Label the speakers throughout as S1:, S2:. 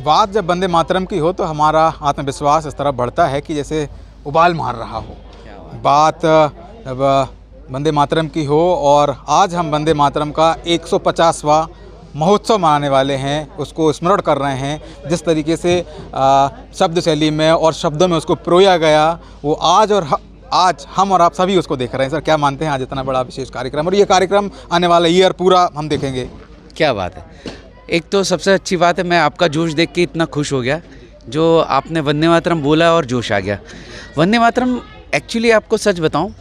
S1: बात जब वंदे मातरम की हो तो हमारा आत्मविश्वास इस तरह बढ़ता है कि जैसे उबाल मार रहा हो। बात जब वंदे मातरम की हो और आज हम वंदे मातरम का 150वां महोत्सव मनाने वाले हैं, उसको स्मरण कर रहे हैं, जिस तरीके से शब्द शैली में और शब्दों में उसको पिरोया गया, वो आज हम और आप सभी उसको देख रहे हैं। सर, क्या मानते हैं आज इतना बड़ा विशेष कार्यक्रम, और ये कार्यक्रम आने वाला ईयर पूरा हम देखेंगे?
S2: क्या बात है। एक तो सबसे अच्छी बात है, मैं आपका जोश देख के इतना खुश हो गया, जो आपने वंदे मातरम बोला और जोश आ गया। वंदे मातरम एक्चुअली आपको सच बताऊं,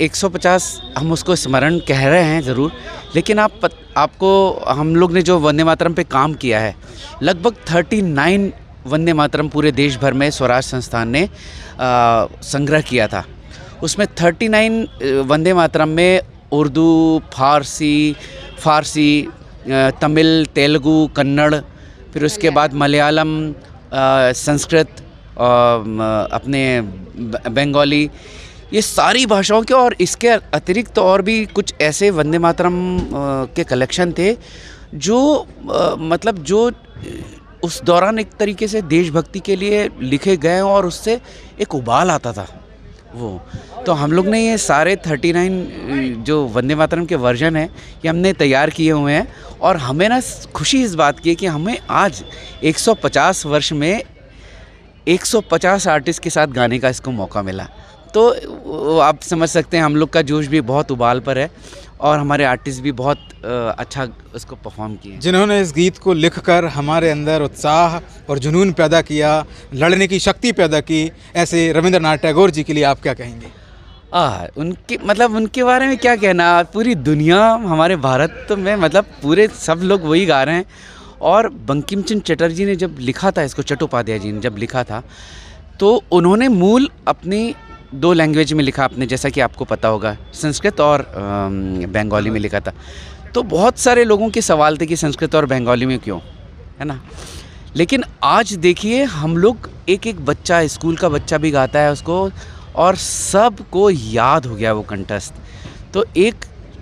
S2: 150 हम उसको स्मरण कह रहे हैं ज़रूर, लेकिन आपको हम लोग ने जो वंदे मातरम पे काम किया है, लगभग 39 वंदे मातरम पूरे देश भर में स्वराज संस्थान ने संग्रह किया था। उसमें 39 वंदे मातरम में उर्दू, फारसी, तमिल, तेलुगु, कन्नड़, फिर उसके बाद मलयालम, संस्कृत, अपने बंगाली, ये सारी भाषाओं के, और इसके अतिरिक्त और भी कुछ ऐसे वंदे मातरम के कलेक्शन थे जो मतलब जो उस दौरान एक तरीके से देशभक्ति के लिए लिखे गए और उससे एक उबाल आता था वो। तो हम लोग ने ये सारे 39 जो वंदे मातरम के वर्जन हैं, ये हमने तैयार किए हुए हैं, और हमें ना खुशी इस बात की है कि हमें आज 150 वर्ष में 150 आर्टिस्ट के साथ गाने का इसको मौका मिला। तो आप समझ सकते हैं हम लोग का जोश भी बहुत उबाल पर है, और हमारे आर्टिस्ट भी बहुत अच्छा उसको परफॉर्म किए,
S1: जिन्होंने इस गीत को लिखकर हमारे अंदर उत्साह और जुनून पैदा किया, लड़ने की शक्ति पैदा की। ऐसे रविंद्रनाथ टैगोर जी के लिए आप क्या कहेंगे?
S2: उनके बारे में क्या कहना, पूरी दुनिया, हमारे भारत में मतलब पूरे सब लोग वही गा रहे हैं। और बंकिम चंद्र चटर्जी ने जब लिखा था इसको, चट्टोपाध्याय जी ने जब लिखा था, तो उन्होंने मूल अपनी 2 लैंग्वेज में लिखा, आपने जैसा कि आपको पता होगा, संस्कृत और बंगाली में लिखा था। तो बहुत सारे लोगों के सवाल थे कि संस्कृत और बंगाली में क्यों, है ना। लेकिन आज देखिए, हम लोग एक बच्चा, स्कूल का बच्चा भी गाता है उसको, और सबको याद हो गया वो कंठस्थ। तो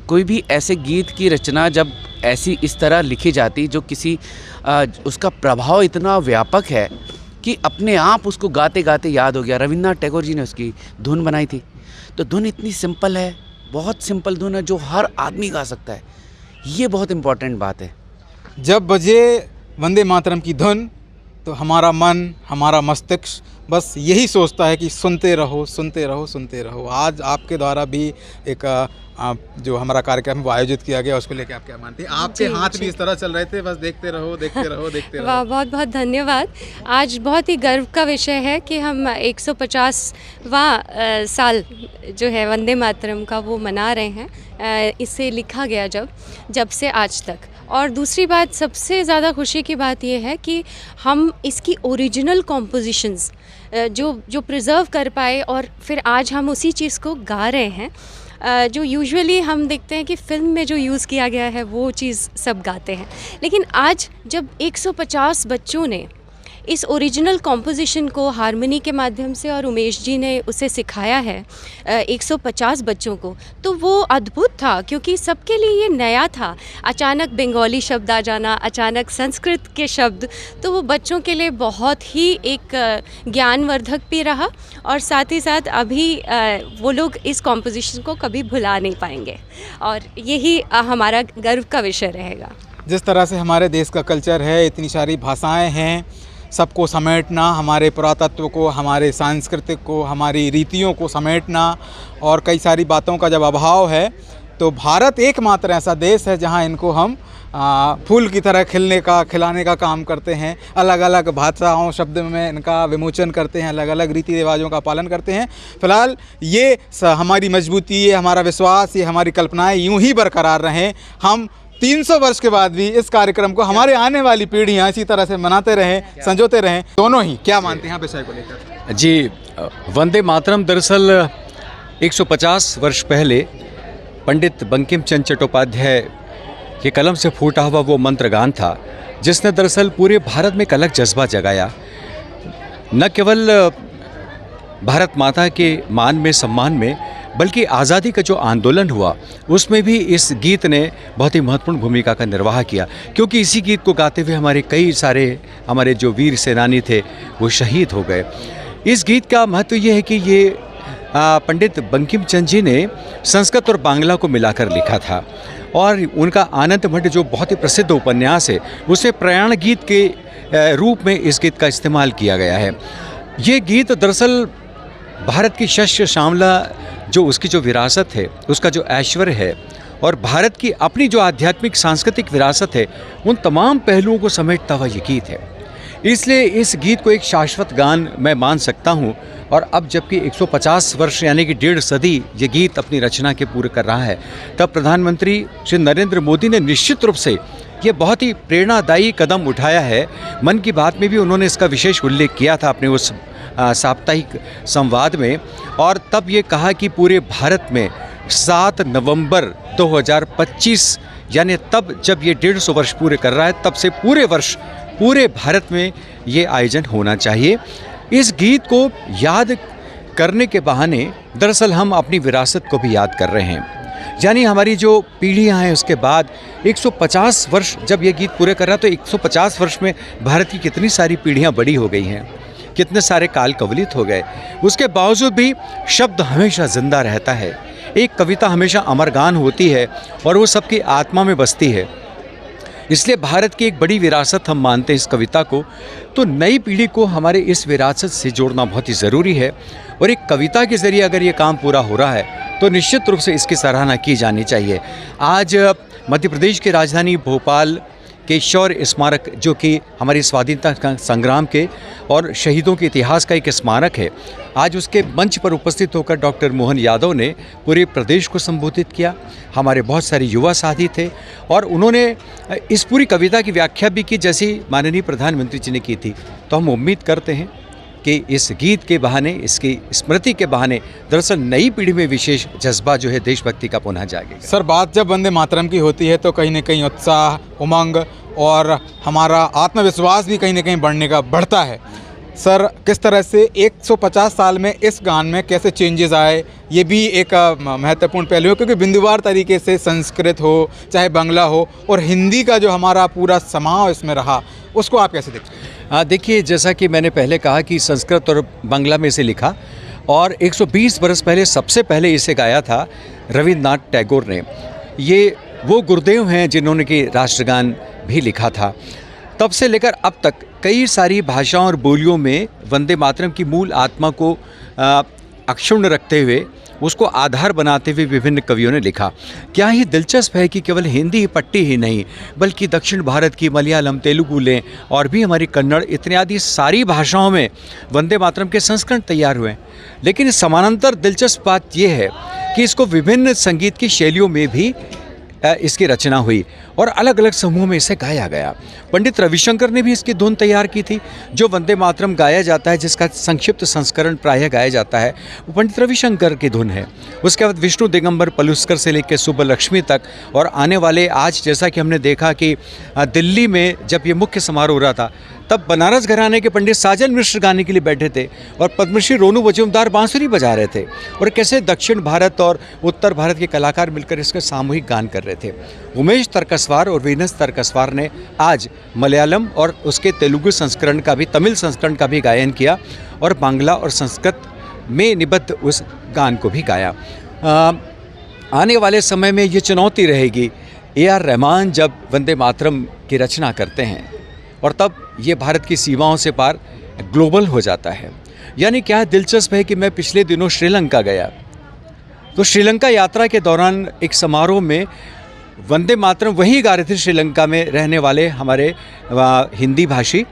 S2: कोई भी ऐसे गीत की रचना जब इस तरह लिखी जाती, जो किसी उसका प्रभाव इतना व्यापक है कि अपने आप उसको गाते गाते याद हो गया। रविंद्रनाथ टैगोर जी ने उसकी धुन बनाई थी, तो धुन इतनी सिंपल है, बहुत सिंपल धुन है, जो हर आदमी गा सकता है। ये बहुत इम्पॉर्टेंट बात है।
S1: जब बजे वंदे मातरम की धुन, तो हमारा मन, हमारा मस्तिष्क बस यही सोचता है कि सुनते रहो, सुनते रहो, सुनते रहो। आज आपके द्वारा भी एक जो हमारा कार्यक्रम वो आयोजित किया गया, उसको लेकर आप क्या मानते हैं? आपके हाथ भी इस तरह चल रहे थे, बस देखते रहो, देखते रहो, देखते रहो।
S3: वाह, बहुत बहुत धन्यवाद। आज बहुत ही गर्व का विषय है कि हम 150वां साल जो है वंदे मातरम का वो मना रहे हैं। इसे लिखा गया जब से आज तक। और दूसरी बात, सबसे ज़्यादा खुशी की बात ये है कि हम इसकी ओरिजिनल कॉम्पोजिशंस जो प्रिज़र्व कर पाए, और फिर आज हम उसी चीज़ को गा रहे हैं। जो यूजुअली हम देखते हैं कि फ़िल्म में जो यूज़ किया गया है वो चीज़ सब गाते हैं, लेकिन आज जब 150 बच्चों ने इस ओरिजिनल कॉम्पोजिशन को हारमोनी के माध्यम से, और उमेश जी ने उसे सिखाया है 150 बच्चों को, तो वो अद्भुत था, क्योंकि सबके लिए ये नया था। अचानक बंगाली शब्द आ जाना, अचानक संस्कृत के शब्द, तो वो बच्चों के लिए बहुत ही एक ज्ञानवर्धक भी रहा, और साथ ही साथ अभी वो लोग इस कॉम्पोजिशन को कभी भुला नहीं पाएंगे, और यही हमारा गर्व का विषय रहेगा।
S1: जिस तरह से हमारे देश का कल्चर है, इतनी सारी भाषाएं हैं, सबको समेटना, हमारे पुरातत्व को, हमारे सांस्कृतिक को, हमारी रीतियों को समेटना, और कई सारी बातों का जब अभाव है, तो भारत एकमात्र ऐसा देश है जहां इनको हम फूल की तरह खिलाने का काम करते हैं। अलग अलग भाषाओं, शब्द में इनका विमोचन करते हैं, अलग अलग रीति रिवाजों का पालन करते हैं। फिलहाल ये हमारी मजबूती, ये हमारा विश्वास, ये हमारी कल्पनाएँ यूँ ही बरकरार रहें। हम 300 वर्ष के बाद भी इस कार्यक्रम को हमारे आने वाली पीढ़ियाँ इसी तरह से मनाते रहें, संजोते रहें। दोनों ही क्या मानते हैं विषय को लेकर?
S4: जी, वंदे मातरम दरअसल 150 वर्ष पहले पंडित बंकिम चंद्र चट्टोपाध्याय के कलम से फूटा हुआ वो मंत्रगान था, जिसने दरअसल पूरे भारत में एक अलग जज्बा जगाया। न केवल भारत माता के मान में, सम्मान में, बल्कि आज़ादी का जो आंदोलन हुआ उसमें भी इस गीत ने बहुत ही महत्वपूर्ण भूमिका का निर्वाह किया, क्योंकि इसी गीत को गाते हुए हमारे कई सारे हमारे जो वीर सेनानी थे वो शहीद हो गए। इस गीत का महत्व ये है कि ये पंडित बंकिम चंद्र जी ने संस्कृत और बांग्ला को मिलाकर लिखा था, और उनका आनंद मठ जो बहुत ही प्रसिद्ध उपन्यास है उसे प्रयाण गीत के रूप में इस गीत का इस्तेमाल किया गया है। ये गीत दरअसल भारत की शस्त्र श्यामला जो उसकी जो विरासत है, उसका जो ऐश्वर्य है, और भारत की अपनी जो आध्यात्मिक सांस्कृतिक विरासत है, उन तमाम पहलुओं को समेटता हुआ ये गीत है। इसलिए इस गीत को एक शाश्वत गान मैं मान सकता हूँ। और अब जबकि 150 वर्ष यानी कि 1.5 सदी ये गीत अपनी रचना के पूरे कर रहा है, तब प्रधानमंत्री श्री नरेंद्र मोदी ने निश्चित रूप से ये बहुत ही प्रेरणादायी कदम उठाया है। मन की बात में भी उन्होंने इसका विशेष उल्लेख किया था अपने उस साप्ताहिक संवाद में, और तब ये कहा कि पूरे भारत में 7 नवंबर 2025 यानी तब जब ये 150 वर्ष पूरे कर रहा है, तब से पूरे वर्ष पूरे भारत में ये आयोजन होना चाहिए। इस गीत को याद करने के बहाने दरअसल हम अपनी विरासत को भी याद कर रहे हैं, यानी हमारी जो पीढ़ियां हैं उसके बाद 150 वर्ष जब ये गीत पूरे कर रहा है, तो 150 वर्ष में भारत की कितनी सारी पीढ़ियां बड़ी हो गई हैं, कितने सारे काल कवलित हो गए। उसके बावजूद भी शब्द हमेशा जिंदा रहता है, एक कविता हमेशा अमरगान होती है और वो सबकी आत्मा में बसती है। इसलिए भारत की एक बड़ी विरासत हम मानते हैं इस कविता को, तो नई पीढ़ी को हमारे इस विरासत से जोड़ना बहुत ही ज़रूरी है। और एक कविता के ज़रिए अगर ये काम पूरा हो रहा है तो निश्चित रूप से इसकी सराहना की जानी चाहिए। आज मध्य प्रदेश की राजधानी भोपाल के शौर्य स्मारक, जो कि हमारी स्वाधीनता संग्राम के और शहीदों के इतिहास का एक स्मारक है, आज उसके मंच पर उपस्थित होकर डॉक्टर मोहन यादव ने पूरे प्रदेश को संबोधित किया। हमारे बहुत सारे युवा साथी थे और उन्होंने इस पूरी कविता की व्याख्या भी की जैसी माननीय प्रधानमंत्री जी ने की थी। तो हम उम्मीद करते हैं कि इस गीत के बहाने, इसकी स्मृति के बहाने दरअसल नई पीढ़ी में विशेष जज्बा जो है देशभक्ति का पुनः जागेगा।
S1: सर, बात जब वंदे मातरम की होती है तो कहीं ना कहीं उत्साह, उमंग और हमारा आत्मविश्वास भी कहीं ना कहीं बढ़ता है। सर, किस तरह से 150 साल में इस गान में कैसे चेंजेस आए, ये भी एक महत्वपूर्ण पहलू है, क्योंकि बिंदुवार तरीके से संस्कृत हो चाहे बांग्ला हो और हिंदी का जो हमारा पूरा समाव इसमें रहा, उसको आप कैसे देखते हैं?
S4: देखिए, जैसा कि मैंने पहले कहा कि संस्कृत और बांग्ला में इसे लिखा, और 120 बरस पहले सबसे पहले इसे गाया था रविन्द्रनाथ टैगोर ने। ये वो गुरुदेव हैं जिन्होंने कि राष्ट्रगान भी लिखा था। तब से लेकर अब तक कई सारी भाषाओं और बोलियों में वंदे मातरम की मूल आत्मा को अक्षुण्ण रखते हुए, उसको आधार बनाते हुए विभिन्न कवियों ने लिखा। क्या ही दिलचस्प है कि केवल हिंदी पट्टी ही नहीं, बल्कि दक्षिण भारत की मलयालम, तेलुगु लें और भी हमारी कन्नड़ इत्यादि सारी भाषाओं में वंदे मातरम के संस्करण तैयार हुए। लेकिन समानांतर दिलचस्प बात यह है कि इसको विभिन्न संगीत की शैलियों में भी इसकी रचना हुई और अलग अलग समूह में इसे गाया गया। पंडित रविशंकर ने भी इसकी धुन तैयार की थी। जो वंदे मातरम गाया जाता है, जिसका संक्षिप्त संस्करण प्रायः गाया जाता है, वो पंडित रविशंकर की धुन है। उसके बाद विष्णु दिगंबर पलुस्कर से लेकर सुब्बलक्ष्मी तक, और आने वाले आज जैसा कि हमने देखा कि दिल्ली में जब ये मुख्य समारोह हो रहा था, तब बनारस घराने के पंडित साजन मिश्र गाने के लिए बैठे थे और पद्मश्री रोनू मजूमदार बांसुरी बजा रहे थे, और कैसे दक्षिण भारत और उत्तर भारत के कलाकार मिलकर इसका सामूहिक गान कर रहे थे। उमेश तरकसवार और वीनस तरकसवार ने आज मलयालम और उसके तेलुगु संस्करण का भी, तमिल संस्करण का भी गायन किया और बांग्ला और संस्कृत में निबद्ध उस गान को भी गाया। आने वाले समय में ये चुनौती रहेगी, AR रहमान जब वंदे मातरम की रचना करते हैं और तब ये भारत की सीमाओं से पार ग्लोबल हो जाता है। यानी क्या दिलचस्प है कि मैं पिछले दिनों श्रीलंका गया, तो श्रीलंका यात्रा के दौरान एक समारोह में वंदे मातरम वहीं गा रहे थे, श्रीलंका में रहने वाले हमारे हिंदी भाषी,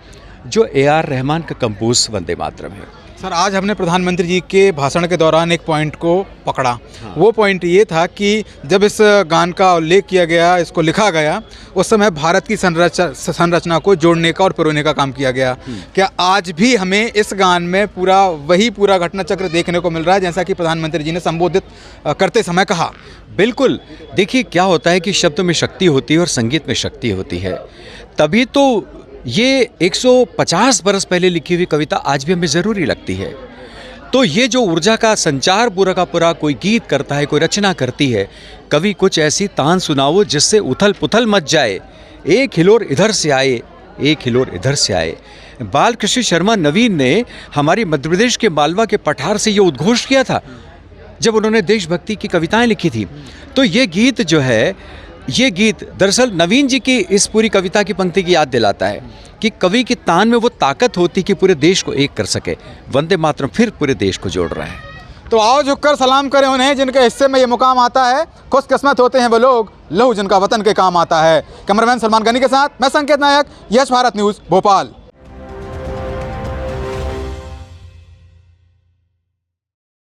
S4: जो AR रहमान का कंपोज वंदे मातरम है।
S1: सर, आज हमने प्रधानमंत्री जी के भाषण के दौरान एक पॉइंट को पकड़ा। हाँ। वो पॉइंट ये था कि जब इस गान का उल्लेख किया गया, इसको लिखा गया, उस समय भारत की संरचना को जोड़ने का और पिरोने का काम किया गया। क्या आज भी हमें इस गान में पूरा घटना चक्र देखने को मिल रहा है, जैसा कि प्रधानमंत्री जी ने संबोधित करते समय कहा?
S4: बिल्कुल। देखिए, क्या होता है कि शब्द में शक्ति होती है और संगीत में शक्ति होती है। तभी तो ये 150 बरस पहले लिखी हुई कविता आज भी हमें ज़रूरी लगती है। तो ये जो ऊर्जा का संचार पूरा का पूरा कोई गीत करता है, कोई रचना करती है, कभी कुछ ऐसी तान सुनाओ जिससे उथल पुथल मच जाए, एक हिलोर इधर से आए, एक हिलोर इधर से आए। बालकृष्ण शर्मा नवीन ने हमारी मध्य प्रदेश के मालवा के पठार से ये उद्घोष किया था जब उन्होंने देशभक्ति की कविताएं लिखी थी। तो ये गीत जो है, ये गीत दरअसल नवीन जी की इस पूरी कविता की पंक्ति की याद दिलाता है कि कवि की तान में वो ताकत होती कि पूरे देश को एक कर सके। वंदे मातरम फिर पूरे देश को जोड़ रहा है।
S1: तो आओ झुककर सलाम करें उन्हें जिनके हिस्से में ये मुकाम आता है। खुशकिस्मत होते हैं वो लोग, लहू जिनका वतन के काम आता है। कैमरामैन सलमान गनी के साथ मैं संकेत नायक, यश भारत न्यूज़, भोपाल।